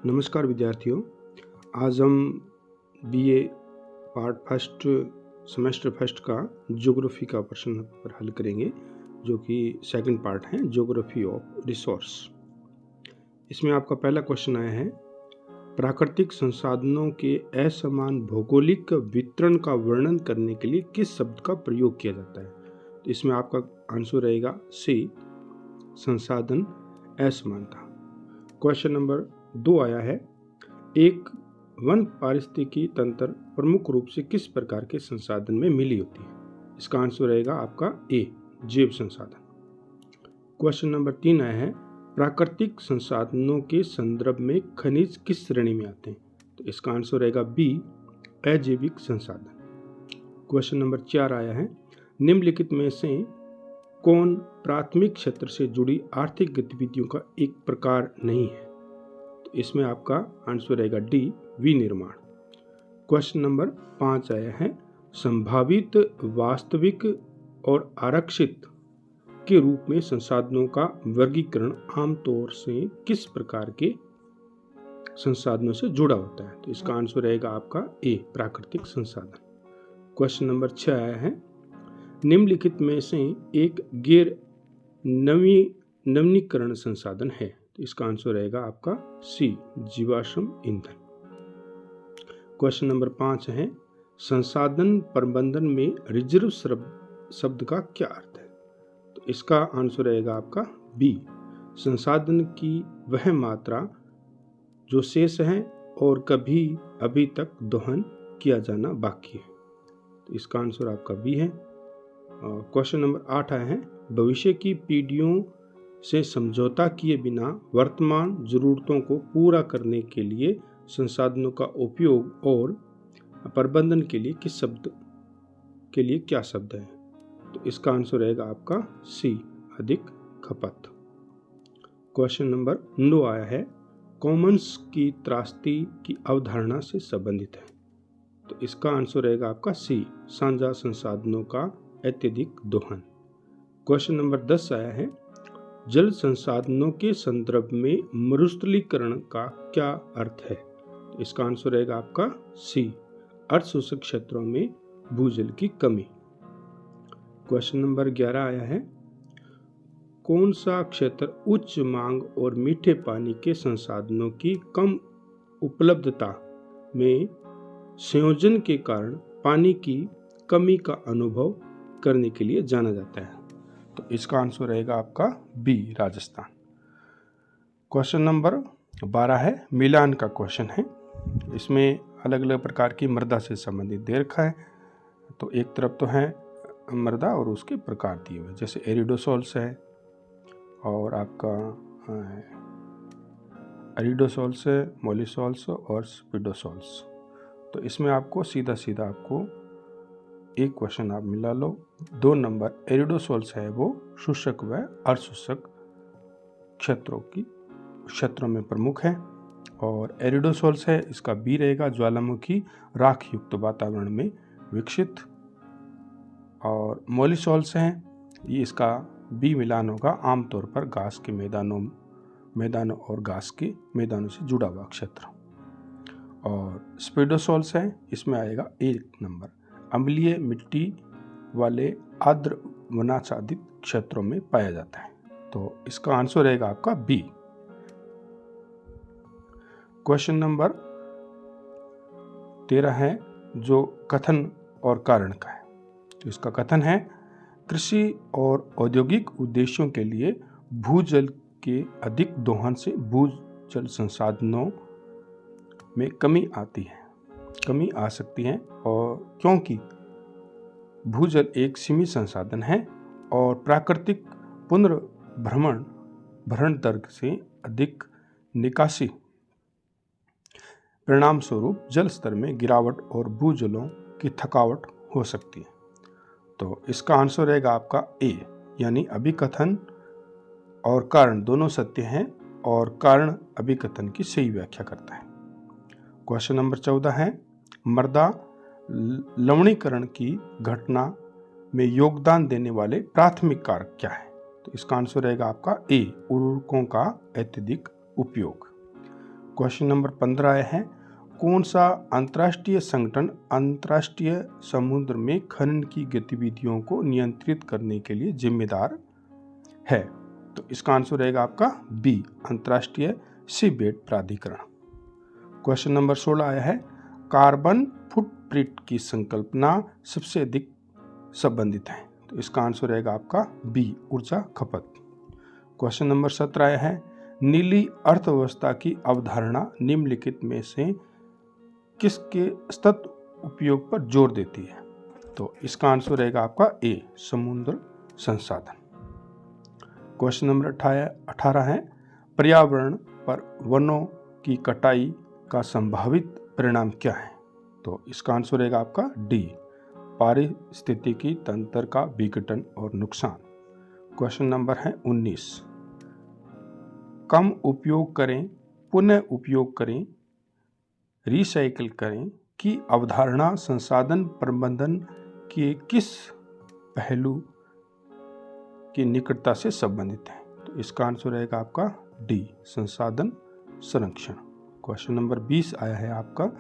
नमस्कार विद्यार्थियों, आज हम BA part first semester first का ज्योग्राफी का प्रश्न पेपर हल करेंगे, जो कि सेकंड पार्ट है ज्योग्राफी ऑफ रिसोर्स। इसमें आपका पहला क्वेश्चन आया है, प्राकृतिक संसाधनों के असमान भौगोलिक वितरण का वर्णन करने के लिए किस शब्द का प्रयोग किया जाता है। तो इसमें आपका आंसर रहेगा सी, संसाधन असमानता। क्वेश्चन नंबर 2 आया है, एक वन पारिस्थितिकी तंत्र प्रमुख रूप से किस प्रकार के संसाधन में मिली होती है। इसका आंसर रहेगा आपका ए, जैव संसाधन। क्वेश्चन नंबर 3 आया है, प्राकृतिक संसाधनों के संदर्भ में खनिज किस श्रेणी में आते हैं। तो इसका आंसर रहेगा बी, अजैविक संसाधन। क्वेश्चन नंबर 4 आया है, निम्नलिखित में से कौन प्राथमिक क्षेत्र से जुड़ी आर्थिक गतिविधियों का एक प्रकार नहीं है। तो इसमें आपका आंसर रहेगा डी, विनिर्माण। क्वेश्चन नंबर 5 आया है, संभावित, वास्तविक और आरक्षित के रूप में संसाधनों का वर्गीकरण आमतौर से किस प्रकार के संसाधनों से जुड़ा होता है। तो इसका आंसर रहेगा आपका ए, प्राकृतिक संसाधन। क्वेश्चन नंबर 6 आया है, निम्नलिखित में से एक गैर नवीनीकरण संसाधन है। तो इसका आंसर रहेगा आपका सी, जीवाश्म ईंधन। क्वेश्चन नंबर 5 है, संसाधन प्रबंधन में रिजर्व शब्द का क्या अर्थ है। तो इसका आंसर रहेगा आपका बी, संसाधन की वह मात्रा जो शेष है और कभी अभी तक दोहन किया जाना बाकी है। तो इसका आंसर आपका बी है। क्वेश्चन नंबर 8 आया है, भविष्य की पीढ़ियों से समझौता किए बिना वर्तमान जरूरतों को पूरा करने के लिए संसाधनों का उपयोग और प्रबंधन के लिए किस शब्द के लिए क्या शब्द है। तो इसका आंसर रहेगा आपका सी, अधिक खपत। क्वेश्चन नंबर 9 आया है, कॉमन्स की त्रासदी की अवधारणा से संबंधित है। तो इसका आंसर रहेगा आपका सी, साझा संसाधनों का अत्यधिक दोहन। क्वेश्चन नंबर 10 आया है, जल संसाधनों के संदर्भ में मरुस्थलीकरण का क्या अर्थ है। तो इसका आंसर रहेगा आपका सी, अर्धशुष्क क्षेत्रों में भूजल की कमी। क्वेश्चन नंबर 11 आया है, कौन सा क्षेत्र उच्च मांग और मीठे पानी के संसाधनों की कम उपलब्धता में संयोजन के कारण पानी की कमी का अनुभव करने के लिए जाना जाता है। तो इसका आंसर रहेगा आपका बी, राजस्थान। क्वेश्चन नंबर 12 है, मिलान का क्वेश्चन है। इसमें अलग अलग प्रकार की मृदा से संबंधित दे रखा है। तो एक तरफ तो है मृदा और उसके प्रकार दिए हुए, जैसे एरिडोसॉल्स है और आपका एरिडोसॉल्स है, मोलिसॉल्स और स्पिडोसॉल्स। तो इसमें आपको सीधा सीधा आपको एक क्वेश्चन आप मिला लो। 2 नंबर एरिडोसॉल्स है, वो शुष्क व अर्धशुष्क क्षेत्रों में प्रमुख है। और एरिडोसॉल्स है, इसका बी रहेगा, ज्वालामुखी राख युक्त वातावरण में विकसित। और मोलिसॉल्स है, ये इसका बी मिलान होगा, आमतौर पर घास के मैदानों और घास के मैदानों से जुड़ा हुआ क्षेत्र। और स्पिडोसॉल्स है, इसमें आएगा 1 नंबर, अम्लीय मिट्टी वाले आर्द्र वनाच्छादित क्षेत्रों में पाया जाता है। तो इसका आंसर रहेगा आपका बी। क्वेश्चन नंबर 13 है, जो कथन और कारण का है। तो इसका कथन है, कृषि और औद्योगिक उद्देश्यों के लिए भूजल के अधिक दोहन से भूजल संसाधनों में कमी आ सकती है, और क्योंकि भूजल एक सीमित संसाधन है और प्राकृतिक पुनर्भरण दर से अधिक निकासी परिणाम स्वरूप जल स्तर में गिरावट और भूजलों की थकावट हो सकती है। तो इसका आंसर रहेगा आपका ए, यानी अभिकथन और कारण दोनों सत्य हैं और कारण अभिकथन की सही व्याख्या करता है। क्वेश्चन नंबर 14 है, मृदा लवणीकरण की घटना में योगदान देने वाले प्राथमिक कारक क्या है। तो इसका आंसर रहेगा आपका ए, उर्वरकों का अत्यधिक उपयोग। क्वेश्चन नंबर 15 है, कौन सा अंतर्राष्ट्रीय संगठन अंतर्राष्ट्रीय समुद्र में खनन की गतिविधियों को नियंत्रित करने के लिए जिम्मेदार है? तो इसका आंसर रहेगा आपका बी, अंतर्राष्ट्रीय सीबेड प्राधिकरण। क्वेश्चन नंबर 16 आया है, कार्बन फुटप्रिंट की संकल्पना सबसे अधिक संबंधित है। तो इसका आंसर रहेगा आपका बी, ऊर्जा खपत। क्वेश्चन नंबर 17 आया है, नीली अर्थव्यवस्था की अवधारणा निम्नलिखित में से किसके सतत उपयोग पर जोर देती है? तो इसका आंसर रहेगा आपका ए, समुद्र संसाधन। क्वेश्चन नंबर 18 है, पर्यावरण पर वनों की कटाई का संभावित परिणाम क्या है? तो इसका आंसर रहेगा आपका डी, पारिस्थितिकी तंत्र का विघटन और नुकसान। क्वेश्चन नंबर है 19, कम उपयोग करें, पुनः उपयोग करें, रिसाइकिल करें की अवधारणा संसाधन प्रबंधन के किस पहलू की निकटता से संबंधित है? तो इसका आंसर रहेगा आपका डी, संसाधन संरक्षण। क्वेश्चन नंबर 20 आया है आपका,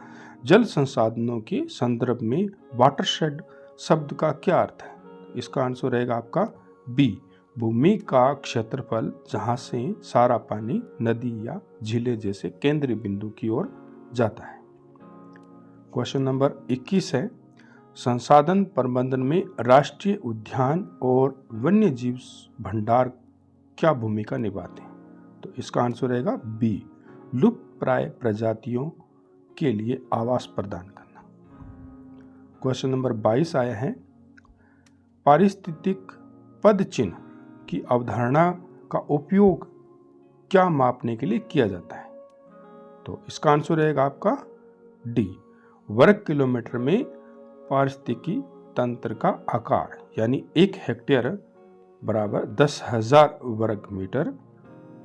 जल संसाधनों के संदर्भ में वाटरशेड शब्द का क्या अर्थ है? इसका आंसर रहेगा आपका बी, भूमि का क्षेत्रफल जहां से सारा पानी नदी या झीलें जैसे केंद्रीय बिंदु की ओर जाता है। क्वेश्चन नंबर 21 है, संसाधन प्रबंधन में राष्ट्रीय उद्यान और वन्य जीव भंडार क्या भूमिका निभाते हैं? तो इसका आंसर रहेगा बी, लुप्तप्राय प्रजातियों के लिए आवास प्रदान करना। क्वेश्चन नंबर 22 आया है, पारिस्थितिक पद चिन्ह की अवधारणा का उपयोग क्या मापने के लिए किया जाता है? तो इसका आंसर रहेगा आपका डी, वर्ग किलोमीटर में पारिस्थितिकी तंत्र का आकार, यानी 1 हेक्टेयर बराबर 10,000 वर्ग मीटर,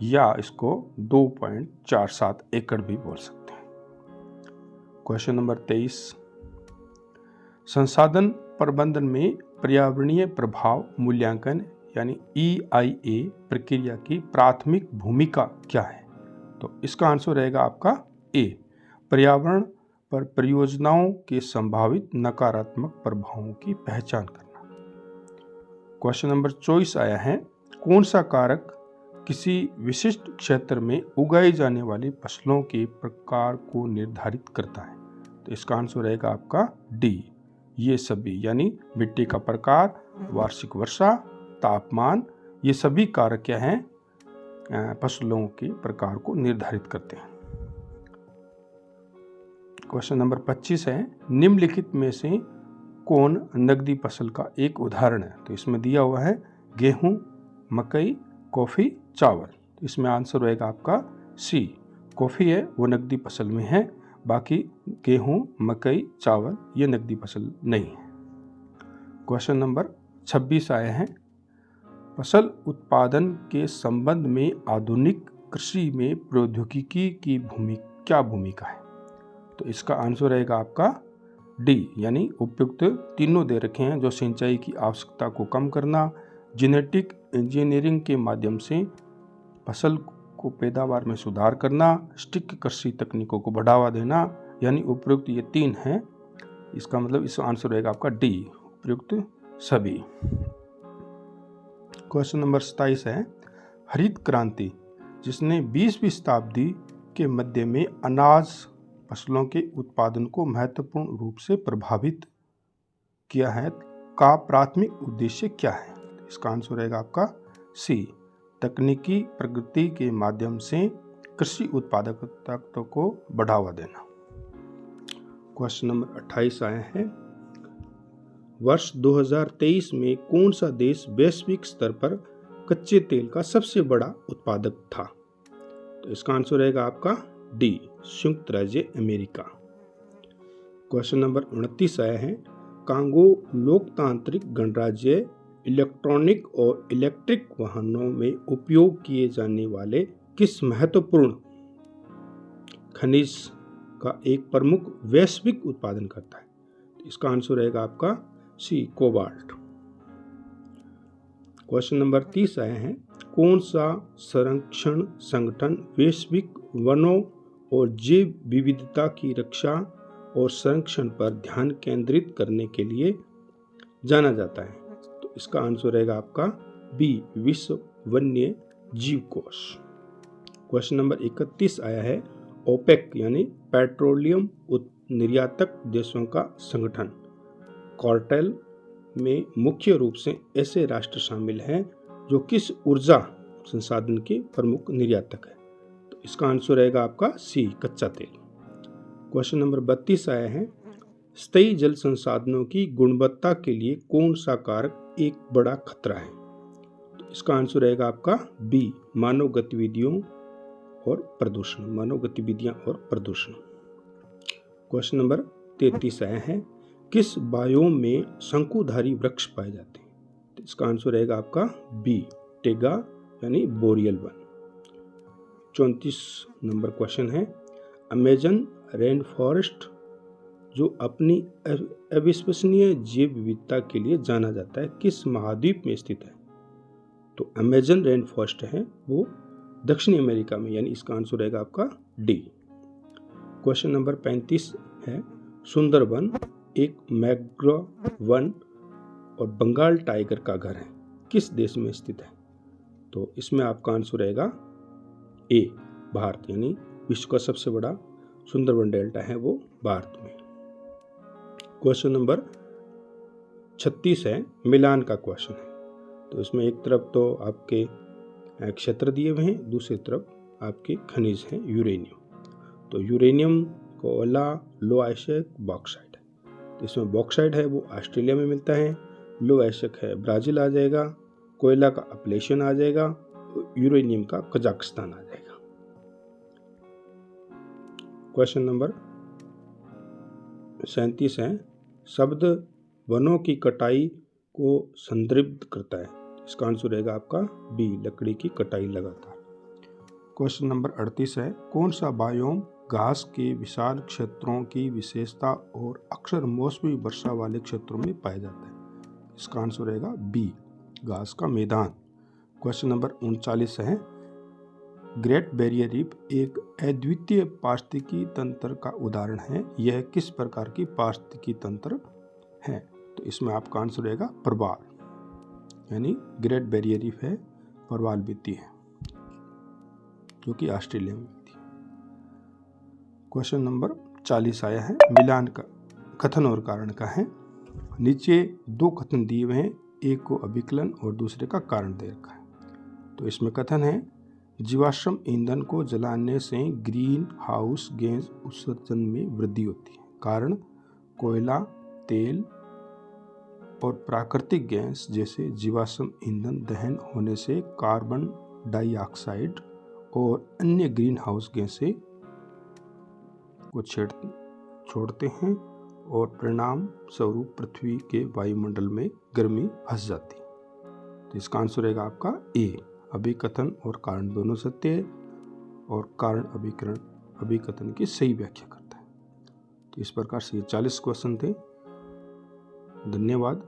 या इसको 2.47 एकड़ भी बोल सकते हैं। क्वेश्चन नंबर 23, संसाधन प्रबंधन में पर्यावरणीय प्रभाव मूल्यांकन यानी EIA प्रक्रिया की प्राथमिक भूमिका क्या है? तो इसका आंसर रहेगा आपका ए, पर्यावरण पर परियोजनाओं के संभावित नकारात्मक प्रभावों की पहचान करना। क्वेश्चन नंबर 24 आया है, कौन सा कारक किसी विशिष्ट क्षेत्र में उगाई जाने वाली फसलों के प्रकार को निर्धारित करता है? तो इसका आंसर रहेगा आपका डी, ये सभी, यानी मिट्टी का प्रकार, वार्षिक वर्षा, तापमान, ये सभी कारक क्या हैं, फसलों के प्रकार को निर्धारित करते हैं। क्वेश्चन नंबर 25 है, निम्नलिखित में से कौन नकदी फसल का एक उदाहरण है? तो इसमें दिया हुआ है गेहूं, मकई, कॉफी, चावल। तो इसमें आंसर रहेगा आपका सी, कॉफी है वो नकदी फसल में है, बाकी गेहूं, मकई, चावल ये नकदी फसल नहीं है। क्वेश्चन नंबर 26 आए हैं, फसल उत्पादन के संबंध में आधुनिक कृषि में प्रौद्योगिकी की क्या भूमिका है? तो इसका आंसर रहेगा आपका डी, यानी उपयुक्त तीनों दे रखे हैं, जो सिंचाई की आवश्यकता को कम करना, जेनेटिक इंजीनियरिंग के माध्यम से फसल को पैदावार में सुधार करना, स्टिक कृषि तकनीकों को बढ़ावा देना, यानी उपयुक्त ये 3 हैं। इसका मतलब इसका आंसर रहेगा आपका डी, उपयुक्त सभी। क्वेश्चन नंबर 27 है, हरित क्रांति जिसने 20वीं शताब्दी के मध्य में अनाज फसलों के उत्पादन को महत्वपूर्ण रूप से प्रभावित किया है का प्राथमिक उद्देश्य क्या है? इसका आंसर रहेगा आपका सी, तकनीकी प्रगति के माध्यम से कृषि उत्पादकता को बढ़ावा देना। क्वेश्चन नंबर 28 आए हैं, वर्ष 2023 में कौन सा देश वैश्विक स्तर पर कच्चे तेल का सबसे बड़ा उत्पादक था? तो इसका आंसर रहेगा आपका डी, संयुक्त राज्य अमेरिका। क्वेश्चन नंबर 29 आया है, कांगो लोकतांत्रिक गणराज्य इलेक्ट्रॉनिक और इलेक्ट्रिक वाहनों में उपयोग किए जाने वाले किस महत्वपूर्ण खनिज का एक प्रमुख वैश्विक उत्पादन करता है? तो इसका आंसर रहेगा आपका सी, कोबाल्ट। क्वेश्चन नंबर 30 आए हैं, कौन सा संरक्षण संगठन वैश्विक वनों और जैव विविधता की रक्षा और संरक्षण पर ध्यान केंद्रित करने के लिए जाना जाता है। तो इसका आंसर रहेगा आपका बी, विश्व वन्य जीव कोष। क्वेश्चन नंबर 31 आया है, ओपेक यानी पेट्रोलियम निर्यातक देशों का संगठन, कार्टेल में मुख्य रूप से ऐसे राष्ट्र शामिल हैं जो किस ऊर्जा संसाधन के प्रमुख निर्यातक है। तो इसका आंसर रहेगा आपका सी, कच्चा तेल। क्वेश्चन नंबर 32 आया है, स्थायी जल संसाधनों की गुणवत्ता के लिए कौन सा कारक एक बड़ा खतरा है। तो इसका आंसर रहेगा आपका बी, मानव गतिविधियों और प्रदूषण, मानव गतिविधियां और प्रदूषण। क्वेश्चन नंबर 33 आया है, किस बायोम में शंकुधारी वृक्ष पाए जाते हैं। तो इसका आंसर रहेगा आपका बी, टेगा यानी बोरियल वन। 34 नंबर क्वेश्चन है, अमेजन रेन फॉरेस्ट जो अपनी अविश्वसनीय जैव विविधता के लिए जाना जाता है किस महाद्वीप में स्थित है। तो अमेजन रेन फॉरेस्ट है वो दक्षिणी अमेरिका में, यानी इसका आंसर रहेगा आपका डी। क्वेश्चन नंबर 35 है, सुंदरबन एक मैंग्रोव वन और बंगाल टाइगर का घर है, किस देश में स्थित है। तो इसमें आपका आंसर रहेगा ए, भारत, यानी विश्व का सबसे बड़ा सुंदरबन डेल्टा है वो भारत में। क्वेश्चन नंबर 36 है, मिलान का क्वेश्चन है। तो इसमें एक तरफ तो आपके क्षेत्र दिए हुए हैं, दूसरी तरफ आपके खनिज हैं, यूरेनियम। तो यूरेनियम, कोयला, लो आयस्क, बॉक्साइट है। तो इसमें बॉक्साइट है वो ऑस्ट्रेलिया में मिलता है, लो आयस्क है ब्राजील आ जाएगा, कोयला का अपलेशन आ जाएगा, यूरेनियम का कजाकिस्तान आ जाएगा। क्वेश्चन नंबर 37 है, शब्द वनों की कटाई को संदर्भित करता है। इसका आंसर रहेगा आपका बी, लकड़ी की कटाई लगातार। क्वेश्चन नंबर 38 है, कौन सा बायोम घास के विशाल क्षेत्रों की विशेषता और अक्सर मौसमी वर्षा वाले क्षेत्रों में पाया जाता है। इसका आंसर रहेगा बी, घास का मैदान। क्वेश्चन नंबर 39 है, ग्रेट बैरियर रीफ एक अद्वितीय पारिस्थितिकी तंत्र का उदाहरण है, यह किस प्रकार की पारिस्थितिकी तंत्र है। तो इसमें आपका आंसर रहेगा प्रवाल, यानी ग्रेट बैरियर रीफ है प्रवाल भित्ति है जो कि ऑस्ट्रेलिया में मिलती है। क्वेश्चन नंबर 40 आया है, मिलान का कथन और कारण का है। नीचे दो कथन दिए हुए हैं, एक को अभिकलन और दूसरे का कारण दे रखा है। तो इसमें कथन है, जीवाश्म ईंधन को जलाने से ग्रीन हाउस गैस उत्सर्जन में वृद्धि होती है। कारण, कोयला, तेल और प्राकृतिक गैस जैसे जीवाश्म ईंधन दहन होने से कार्बन डाइऑक्साइड और अन्य ग्रीन हाउस गैसें को छोड़ते हैं और परिणाम स्वरूप पृथ्वी के वायुमंडल में गर्मी फंस जाती है। तो इसका आंसर रहेगा आपका ए, अभिकथन और कारण दोनों सत्य है और कारण अभिकथन की सही व्याख्या करता है। तो इस प्रकार से ये 40 क्वेश्चन थे। धन्यवाद।